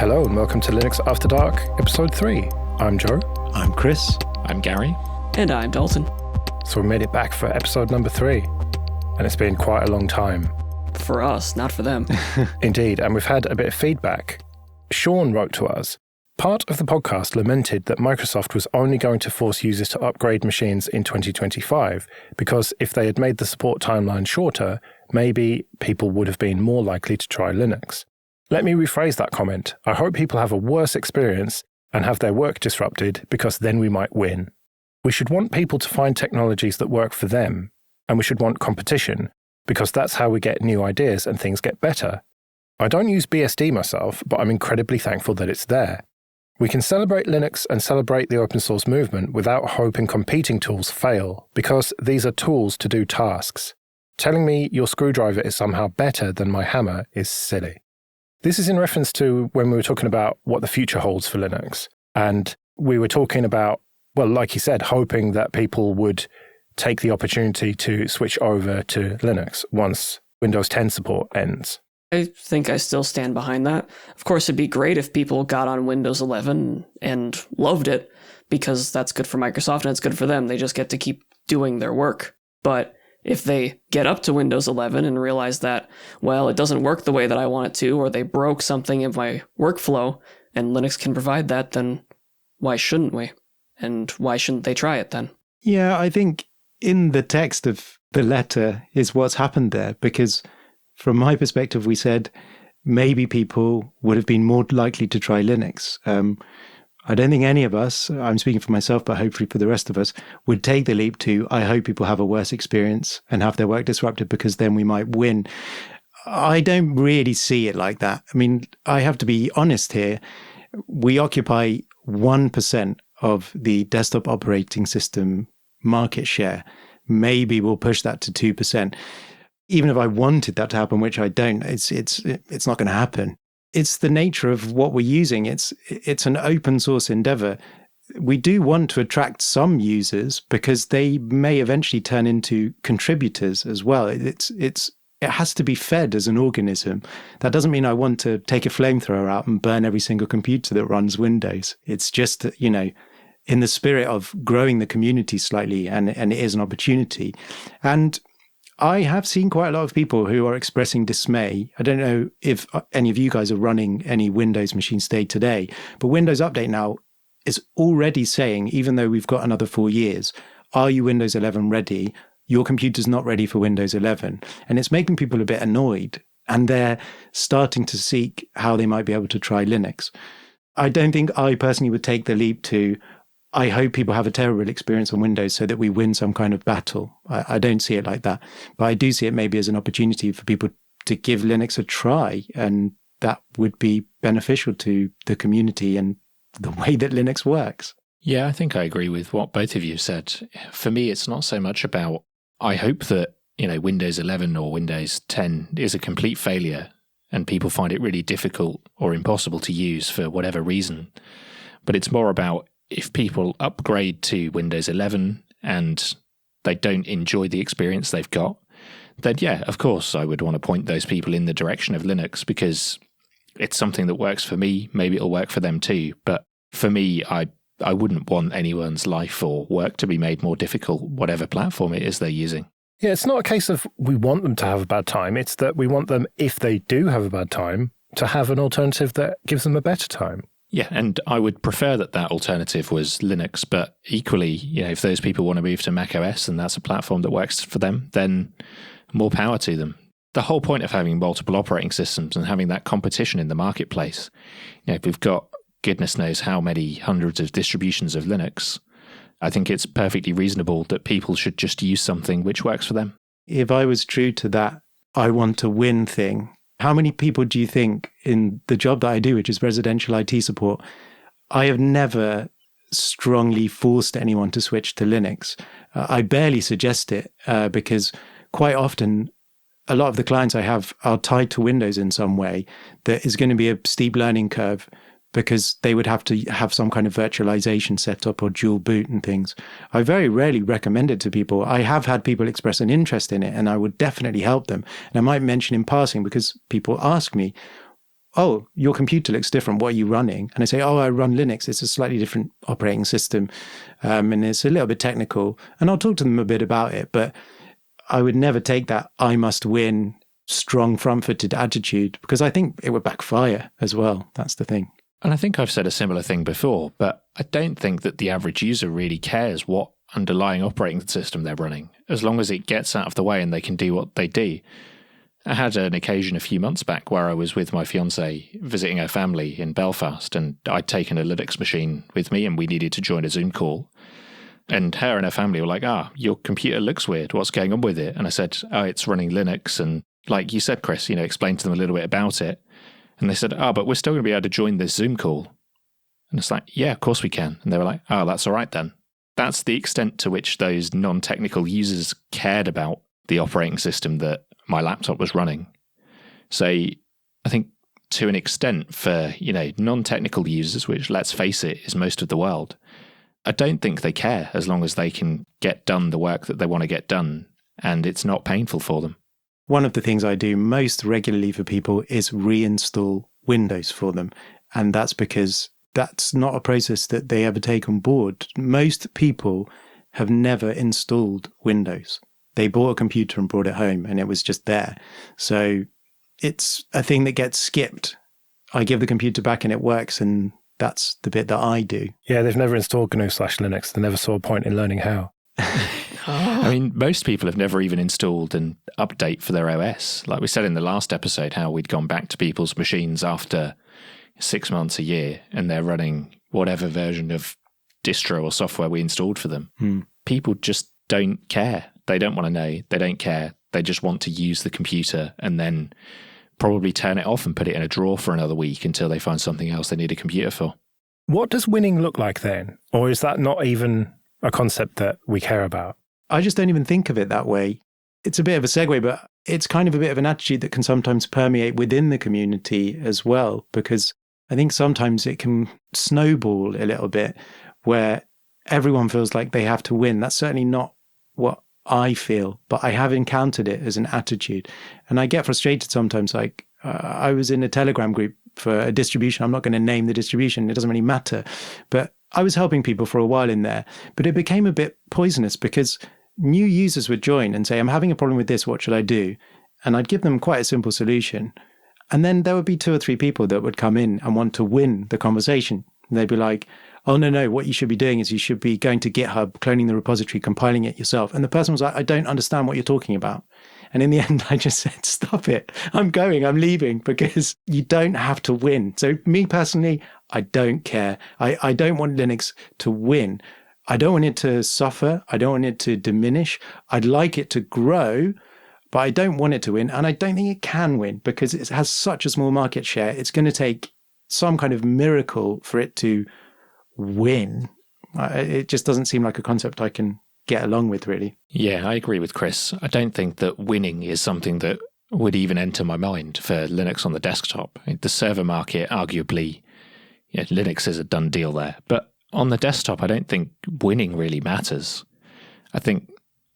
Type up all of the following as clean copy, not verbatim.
Hello and welcome to Linux After Dark, Episode 3. I'm Joe. I'm Chris. I'm Gary. And I'm Dalton. So we made it back for episode number 3. And it's been quite a long time. For us, not for them. Indeed, and we've had a bit of feedback. Sean wrote to us. Part of the podcast lamented that Microsoft was only going to force users to upgrade machines in 2025 because if they had made the support timeline shorter, maybe people would have been more likely to try Linux. Let me rephrase that comment. I hope people have a worse experience and have their work disrupted because then we might win. We should want people to find technologies that work for them, and we should want competition because that's how we get new ideas and things get better. I don't use BSD myself, but I'm incredibly thankful that it's there. We can celebrate Linux and celebrate the open source movement without hoping competing tools fail, because these are tools to do tasks. Telling me your screwdriver is somehow better than my hammer is silly. This is in reference to when we were talking about what the future holds for Linux. And we were talking about, well, like you said, hoping that people would take the opportunity to switch over to Linux once Windows 10 support ends. I think I still stand behind that. Of course, it'd be great if people got on Windows 11 and loved it, because that's good for Microsoft and it's good for them. They just get to keep doing their work. But if they get up to Windows 11 and realize that, well, it doesn't work the way that I want it to, or they broke something in my workflow, and Linux can provide that, then why shouldn't we? And why shouldn't they try it then? Yeah, I think in the text of the letter is what's happened there, because from my perspective, we said maybe people would have been more likely to try Linux. I don't think any of us, I'm speaking for myself, but hopefully for the rest of us, would take the leap to, I hope people have a worse experience and have their work disrupted because then we might win. I don't really see it like that. I mean, I have to be honest here. We occupy 1% of the desktop operating system market share. Maybe we'll push that to 2%. Even if I wanted that to happen, which I don't, it's not going to happen. It's the nature of what we're using. It's an open source endeavor. We do want to attract some users because they may eventually turn into contributors as well. It has to be fed as an organism. That doesn't mean I want to take a flamethrower out and burn every single computer that runs Windows. It's just, in the spirit of growing the community slightly, and it is an opportunity. And I have seen quite a lot of people who are expressing dismay. I don't know if any of you guys are running any Windows machines day to day, but Windows Update now is already saying, even though we've got another 4 years, are you Windows 11 ready? Your computer's not ready for Windows 11. And it's making people a bit annoyed, and they're starting to seek how they might be able to try Linux. I don't think I personally would take the leap to, I hope people have a terrible experience on Windows so that we win some kind of battle. I don't see it like that. But I do see it maybe as an opportunity for people to give Linux a try. And that would be beneficial to the community and the way that Linux works. Yeah, I think I agree with what both of you said. For me, it's not so much about, I hope that, Windows 11 or Windows 10 is a complete failure and people find it really difficult or impossible to use for whatever reason. But it's more about, if people upgrade to Windows 11 and they don't enjoy the experience they've got, then yeah, of course, I would want to point those people in the direction of Linux because it's something that works for me. Maybe it'll work for them too. But for me, I wouldn't want anyone's life or work to be made more difficult, whatever platform it is they're using. Yeah, it's not a case of we want them to have a bad time. It's that we want them, if they do have a bad time, to have an alternative that gives them a better time. Yeah, and I would prefer that alternative was Linux, but equally, if those people want to move to Mac OS and that's a platform that works for them, then more power to them. The whole point of having multiple operating systems and having that competition in the marketplace, if we've got goodness knows how many hundreds of distributions of Linux, I think it's perfectly reasonable that people should just use something which works for them. If I was true to that, I want to win thing, how many people do you think in the job that I do, which is residential IT support, I have never strongly forced anyone to switch to Linux. I barely suggest it because quite often a lot of the clients I have are tied to Windows in some way. There is going to be a steep learning curve because they would have to have some kind of virtualization set up or dual boot and things. I very rarely recommend it to people. I have had people express an interest in it and I would definitely help them. And I might mention in passing, because people ask me, oh, your computer looks different. What are you running? And I say, oh, I run Linux. It's a slightly different operating system. And it's a little bit technical. And I'll talk to them a bit about it. But I would never take that I must win strong front-footed attitude, because I think it would backfire as well. That's the thing. And I think I've said a similar thing before, but I don't think that the average user really cares what underlying operating system they're running, as long as it gets out of the way and they can do what they do. I had an occasion a few months back where I was with my fiancée visiting her family in Belfast, and I'd taken a Linux machine with me and we needed to join a Zoom call. And her and her family were like, your computer looks weird. What's going on with it? And I said, it's running Linux. And like you said, Chris, explain to them a little bit about it. And they said, but we're still going to be able to join this Zoom call. And it's like, yeah, of course we can. And they were like, that's all right then. That's the extent to which those non-technical users cared about the operating system that my laptop was running. So I think to an extent for, non-technical users, which let's face it, is most of the world, I don't think they care as long as they can get done the work that they want to get done and it's not painful for them. One of the things I do most regularly for people is reinstall Windows for them. And that's because that's not a process that they ever take on board. Most people have never installed Windows. They bought a computer and brought it home and it was just there. So it's a thing that gets skipped. I give the computer back and it works, and that's the bit that I do. Yeah, they've never installed GNU/Linux. They never saw a point in learning how. I mean, most people have never even installed an update for their OS. Like we said in the last episode, how we'd gone back to people's machines after 6 months, a year, and they're running whatever version of distro or software we installed for them. People just don't care. They don't want to know. They don't care. They just want to use the computer and then probably turn it off and put it in a drawer for another week until they find something else they need a computer for. What does winning look like then? Or is that not even a concept that we care about? I just don't even think of it that way. It's a bit of a segue, but it's kind of a bit of an attitude that can sometimes permeate within the community as well, because I think sometimes it can snowball a little bit where everyone feels like they have to win. That's certainly not what I feel, but I have encountered it as an attitude. And I get frustrated sometimes. Like I was in a Telegram group for a distribution. I'm not going to name the distribution. It doesn't really matter. But I was helping people for a while in there, but it became a bit poisonous because new users would join and say, I'm having a problem with this. What should I do? And I'd give them quite a simple solution. And then there would be 2 or 3 people that would come in and want to win the conversation. And they'd be like, oh, no, what you should be doing is you should be going to GitHub, cloning the repository, compiling it yourself. And the person was like, I don't understand what you're talking about. And in the end, I just said, stop it. I'm leaving, because you don't have to win. So me personally, I don't care. I don't want Linux to win. I don't want it to suffer. I don't want it to diminish. I'd like it to grow, but I don't want it to win. And I don't think it can win because it has such a small market share. It's going to take some kind of miracle for it to win. It just doesn't seem like a concept I can get along with, really. Yeah, I agree with Chris. I don't think that winning is something that would even enter my mind for Linux on the desktop. The server market, arguably, Linux is a done deal there. But on the desktop, I don't think winning really matters. I think,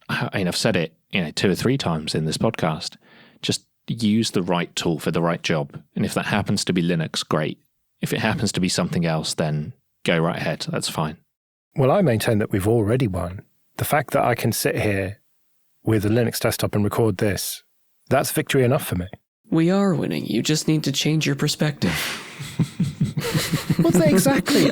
I've said it 2 or 3 times in this podcast, just use the right tool for the right job. And if that happens to be Linux, great. If it happens to be something else, then go right ahead. That's fine. Well, I maintain that we've already won. The fact that I can sit here with a Linux desktop and record this, that's victory enough for me. We are winning. You just need to change your perspective. Well, exactly.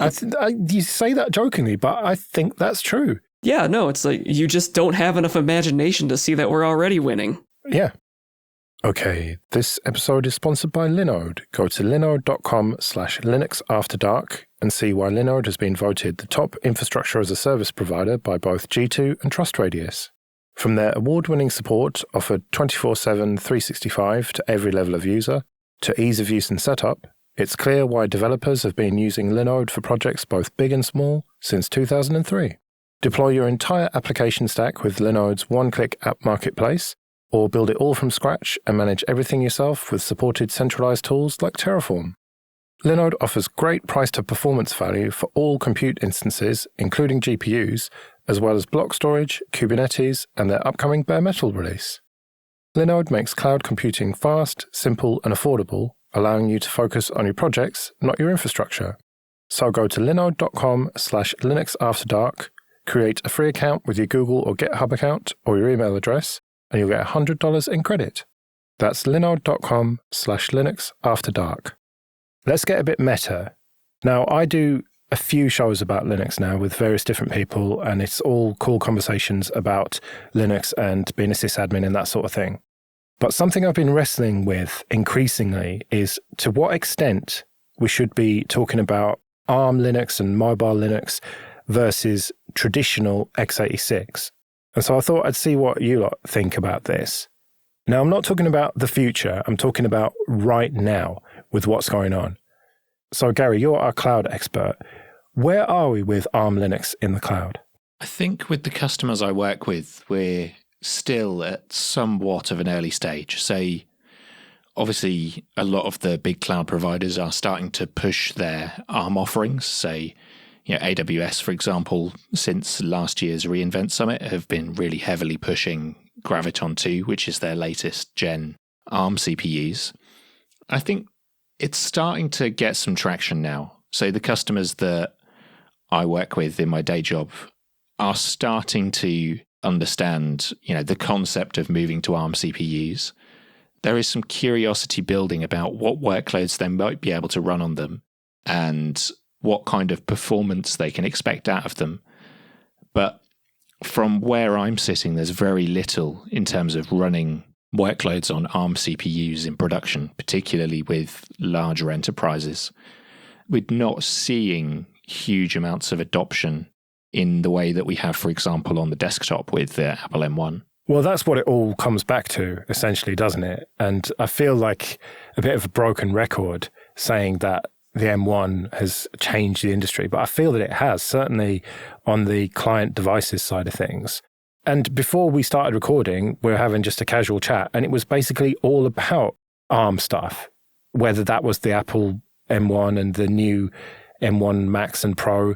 You say that jokingly, but I think that's true. Yeah, no, it's like you just don't have enough imagination to see that we're already winning. Yeah. Okay, this episode is sponsored by Linode. Go to linode.com/LinuxAfterDark and see why Linode has been voted the top infrastructure as a service provider by both G2 and TrustRadius. From their award-winning support offered 24/7, 365 to every level of user, to ease of use and setup, it's clear why developers have been using Linode for projects both big and small since 2003. Deploy your entire application stack with Linode's one-click app marketplace, or build it all from scratch and manage everything yourself with supported centralized tools like Terraform. Linode offers great price-to-performance value for all compute instances, including GPUs, as well as block storage, Kubernetes, and their upcoming bare metal release. Linode makes cloud computing fast, simple, and affordable, allowing you to focus on your projects, not your infrastructure. So go to linode.com/LinuxAfterDark, create a free account with your Google or GitHub account or your email address, and you'll get $100 in credit. That's linode.com/LinuxAfterDark. Let's get a bit meta. Now, I do a few shows about Linux now with various different people, and it's all cool conversations about Linux and being a sysadmin and that sort of thing. But something I've been wrestling with increasingly is to what extent we should be talking about ARM Linux and mobile Linux versus traditional x86. And so I thought I'd see what you lot think about this. Now, I'm not talking about the future. I'm talking about right now with what's going on. So, Gary, you're our cloud expert. Where are we with ARM Linux in the cloud? I think with the customers I work with, we're still at somewhat of an early stage. Say, obviously, a lot of the big cloud providers are starting to push their ARM offerings. Say, AWS, for example, since last year's reInvent Summit, have been really heavily pushing Graviton 2, which is their latest gen ARM CPUs. I think it's starting to get some traction now. So the customers that I work with in my day job are starting to understand, the concept of moving to ARM CPUs. There is some curiosity building about what workloads they might be able to run on them and what kind of performance they can expect out of them. But from where I'm sitting, there's very little in terms of running workloads on ARM CPUs in production, particularly with larger enterprises. We're not seeing huge amounts of adoption in the way that we have, for example, on the desktop with the Apple M1. Well, that's what it all comes back to, essentially, doesn't it? And I feel like a bit of a broken record saying that the M1 has changed the industry, but I feel that it has, certainly on the client devices side of things. And before we started recording, we were having just a casual chat, and it was basically all about ARM stuff, whether that was the Apple M1 and the new M1 Max and Pro,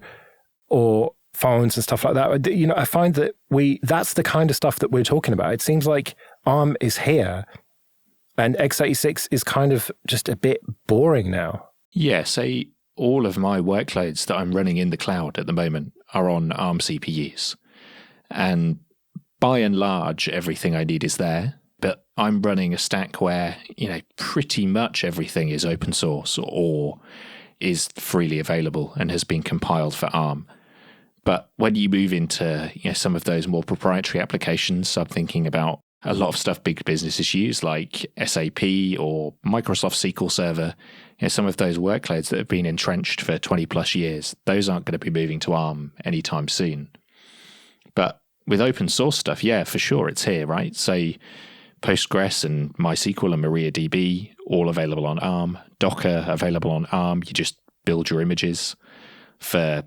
or phones and stuff like that. I find that that's the kind of stuff that we're talking about. It seems like ARM is here, and x86 is kind of just a bit boring now. Yeah, say all of my workloads that I'm running in the cloud at the moment are on ARM CPUs. And by and large, everything I need is there. But I'm running a stack where, pretty much everything is open source or is freely available and has been compiled for ARM. But when you move into some of those more proprietary applications, I'm thinking about a lot of stuff big businesses use, like SAP or Microsoft SQL Server. Some of those workloads that have been entrenched for 20 plus years, those aren't going to be moving to ARM anytime soon. But with open source stuff, yeah, for sure, it's here, right? So Postgres and MySQL and MariaDB, all available on ARM. Docker, available on ARM. You just build your images. For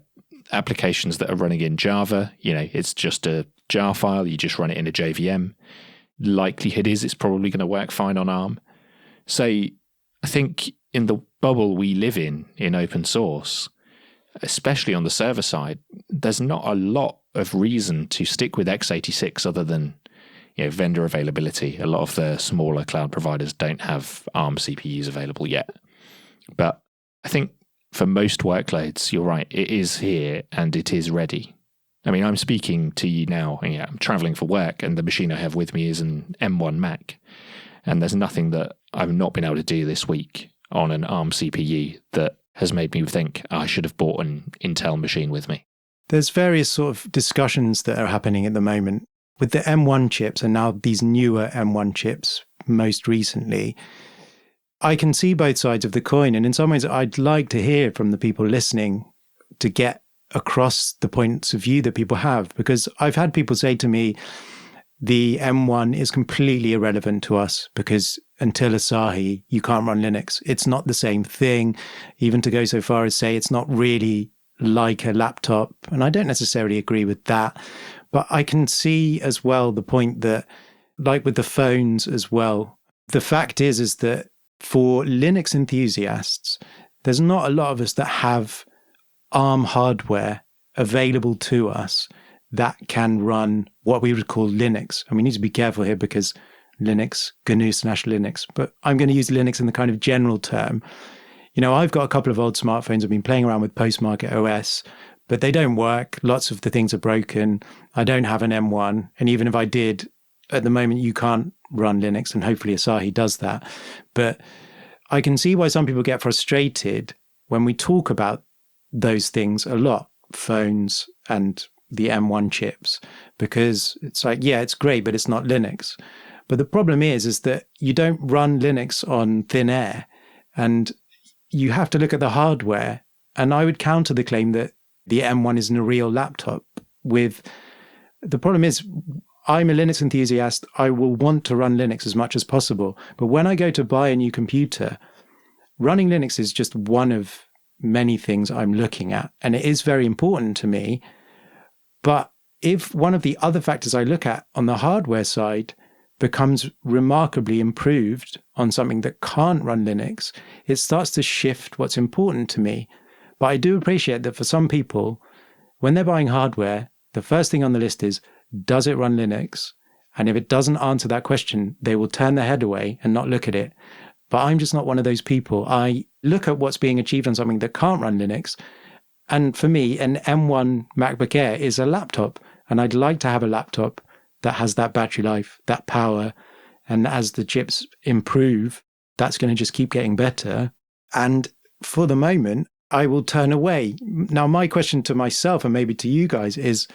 applications that are running in Java, it's just a jar file. You just run it in a JVM. Likelihood is it's probably going to work fine on ARM. So I think in the bubble we live in open source, especially on the server side, there's not a lot of reason to stick with x86 other than vendor availability. A lot of the smaller cloud providers don't have ARM CPUs available yet. But I think for most workloads, you're right, it is here and it is ready. I mean, I'm speaking to you now, and I'm traveling for work, and the machine I have with me is an M1 Mac. And there's nothing that I've not been able to do this week on an ARM CPU that has made me think I should have bought an Intel machine with me. There's various sort of discussions that are happening at the moment with the M1 chips, and now these newer M1 chips most recently. I can see both sides of the coin, and in some ways I'd like to hear from the people listening to get across the points of view that people have, because I've had people say to me, the M1 is completely irrelevant to us because until Asahi, you can't run Linux. It's not the same thing, even to go so far as say it's not really like a laptop. And I don't necessarily agree with that. But I can see as well the point that, like with the phones as well, the fact is that for Linux enthusiasts, there's not a lot of us that have ARM hardware available to us that can run what we would call Linux. And we need to be careful here because Linux, GNU/Linux, but I'm going to use Linux in the kind of general term. You know, I've got a couple of old smartphones. I've been playing around with Postmarket OS, but they don't work. Lots of the things are broken. I don't have an M1. And even if I did, at the moment, you can't run Linux, and hopefully Asahi does that. But I can see why some people get frustrated when we talk about those things a lot, phones and the M1 chips, because it's like, yeah, it's great, but it's not Linux. But the problem is that you don't run Linux on thin air, and you have to look at the hardware. And I would counter the claim that the M1 isn't a real laptop. The problem is, I'm a Linux enthusiast. I will want to run Linux as much as possible. But when I go to buy a new computer, running Linux is just one of many things I'm looking at. And it is very important to me. But if one of the other factors I look at on the hardware side becomes remarkably improved on something that can't run Linux, it starts to shift what's important to me. But I do appreciate that for some people, when they're buying hardware, the first thing on the list is, does it run Linux? And if it doesn't answer that question, they will turn their head away and not look at it. But I'm just not one of those people. I look at what's being achieved on something that can't run Linux. And for me, an M1 MacBook Air is a laptop. And I'd like to have a laptop that has that battery life, that power. And as the chips improve, that's going to just keep getting better. And for the moment, I will turn away. Now, my question to myself and maybe to you guys is,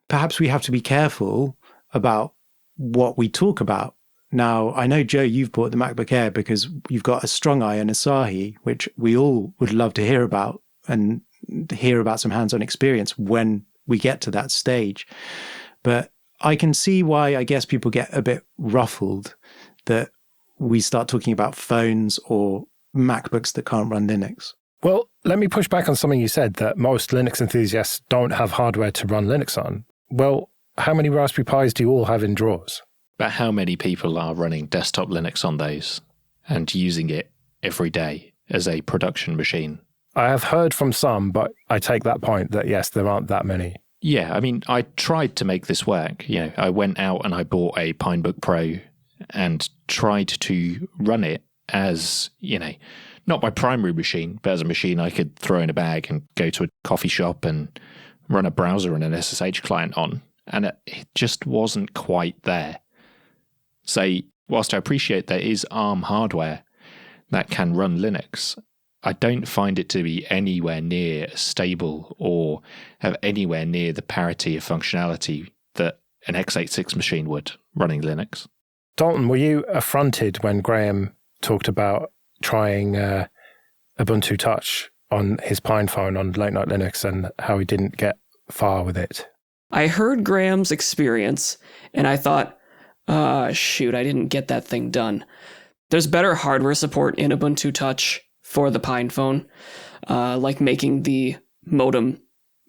perhaps we have to be careful about what we talk about. Now, I know, Joe, you've bought the MacBook Air because you've got a strong eye on Asahi, which we all would love to hear about and hear about some hands-on experience when we get to that stage. But I can see why, I guess, people get a bit ruffled that we start talking about phones or MacBooks that can't run Linux. Well, let me push back on something you said, that most Linux enthusiasts don't have hardware to run Linux on. Well, how many Raspberry Pis do you all have in drawers? But how many people are running desktop Linux on those and using it every day as a production machine? I have heard from some, but I take that point that, yes, there aren't that many. Yeah, I mean, I tried to make this work. You know, I went out and I bought a Pinebook Pro and tried to run it as, you know, not my primary machine, but as a machine I could throw in a bag and go to a coffee shop and run a browser and an SSH client on. And it just wasn't quite there. So whilst I appreciate there is ARM hardware that can run Linux, I don't find it to be anywhere near stable or have anywhere near the parity of functionality that an x86 machine would running Linux. Dalton, were you affronted when Graham talked about trying Ubuntu Touch on his Pine phone on late night Linux and how he didn't get far with it? I heard Graham's experience and I thought, shoot, I didn't get that thing done. There's better hardware support in Ubuntu Touch for the Pine phone, like making the modem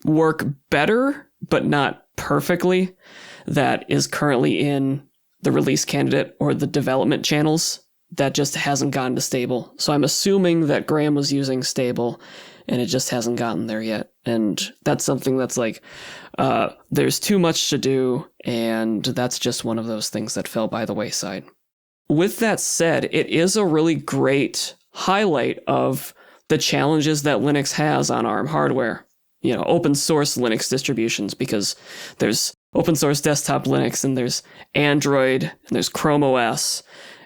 work better, but not perfectly. That is currently in the release candidate or the development channels. That just hasn't gotten to stable. So I'm assuming that Graham was using stable and it just hasn't gotten there yet. And that's something that's like, there's too much to do. And that's just one of those things that fell by the wayside. With that said, it is a really great highlight of the challenges that Linux has on ARM hardware. You know, open source Linux distributions, because there's open source desktop Linux and there's Android and there's Chrome OS.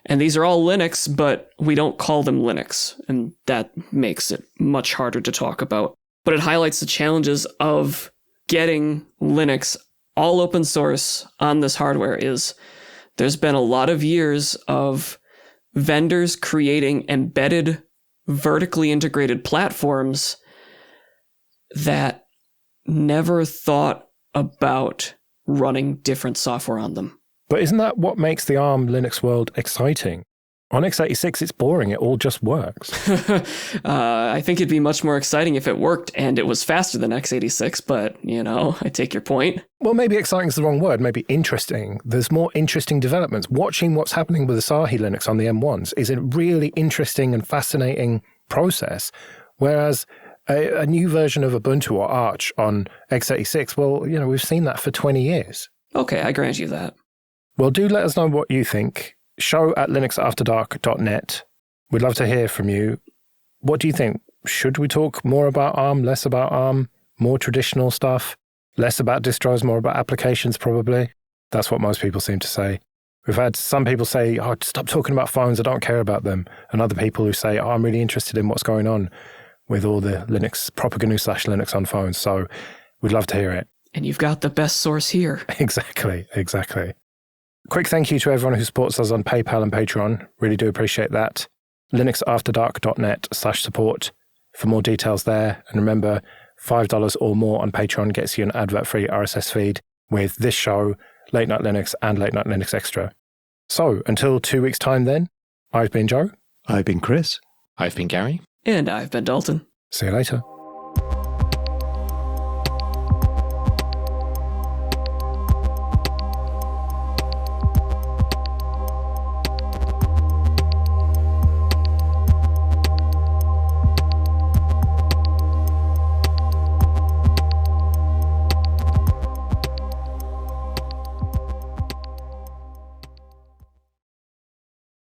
And these are all Linux, but we don't call them Linux. And that makes it much harder to talk about. But it highlights the challenges of getting Linux all open source on this hardware. There's been a lot of years of vendors creating embedded, vertically integrated platforms that never thought about running different software on them. But isn't that what makes the ARM Linux world exciting? On x86, it's boring. It all just works. I think it'd be much more exciting if it worked and it was faster than x86, but, you know, I take your point. Well, maybe exciting is the wrong word. Maybe interesting. There's more interesting developments. Watching what's happening with Asahi Linux on the M1s is a really interesting and fascinating process, whereas a new version of Ubuntu or Arch on x86, well, you know, we've seen that for 20 years. Okay, I grant you that. Well, do let us know what you think. show@linuxafterdark.net. We'd love to hear from you. What do you think? Should we talk more about ARM, less about ARM, more traditional stuff, less about distros, more about applications probably? That's what most people seem to say. We've had some people say, oh, stop talking about phones, I don't care about them. And other people who say, oh, I'm really interested in what's going on with all the Linux, proper GNU/Linux on phones. So we'd love to hear it. And you've got the best source here. Exactly. Quick thank you to everyone who supports us on PayPal and Patreon. Really do appreciate that. linuxafterdark.net/support for more details there. And remember, $5 or more on Patreon gets you an advert-free RSS feed with this show, Late Night Linux, and Late Night Linux Extra. So, until 2 weeks' time then, I've been Joe. I've been Chris. I've been Gary. And I've been Dalton. See you later.